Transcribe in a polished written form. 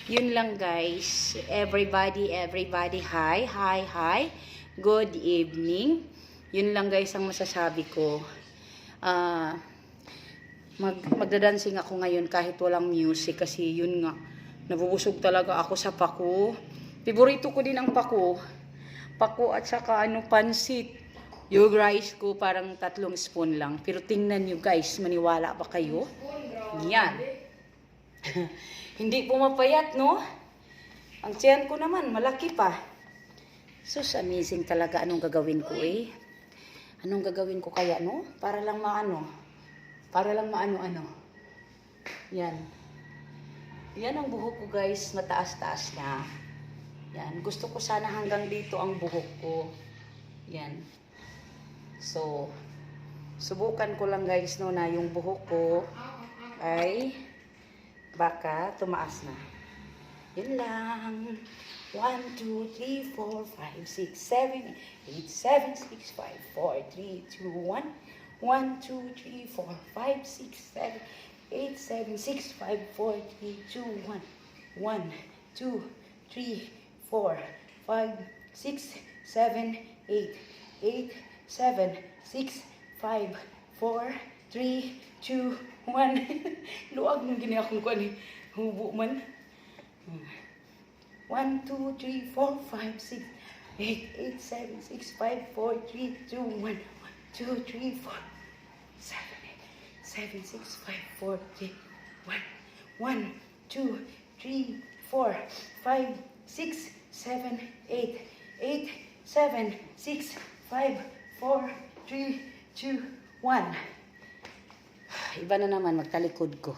Yun lang guys. Everybody, hi, hi. Good evening. Yun lang guys ang masasabi ko. Magdadancing ako ngayon kahit walang music kasi yun nga. Nabubusog talaga ako sa pako. Favorito ko din ang pako. Pako at saka pansit. Yung rice ko parang 3 spoon lang. Pero tingnan nyo guys, maniwala ba kayo? Yan. Hindi pumapayat, no? Ang tiyan ko naman, malaki pa. Sus, amazing talaga. Anong gagawin ko eh? Anong gagawin ko kaya, no? Para lang maano. Yan. Yan ang buhok ko guys, mataas-taas na. Yan. Gusto ko sana hanggang dito ang buhok ko. Yan. So, subukan ko lang guys no na yung buhok ko ay baka tumaas na. Yun lang. 1, 2, 3, 4, 5, 6, 7, 8, 7, 6, 5, 4, 3, 2, 1. 1, 2, 3, 4, 5, 6, 7, 8, 7, 6, 5, 4, 3, 2, 1. 1, 2, 3, 4, 5, 6, 7, 8, 8, 7, 6, 5, 4, 3, 2, 1. Luag nung gini akong kuan eh. Hubo man. 1, 2, 3, 4, 5, 6, 8, 7, 6, 5, 4, 3, 2, 1. 2, 3, 4, 7, 6, 5, 4, 3, 1. 1, 2, 3, 4, 5, 6, 7, 8, 8, 7, 6, 5, 4, 3, 2, 1. Iba na naman magtalikod ko.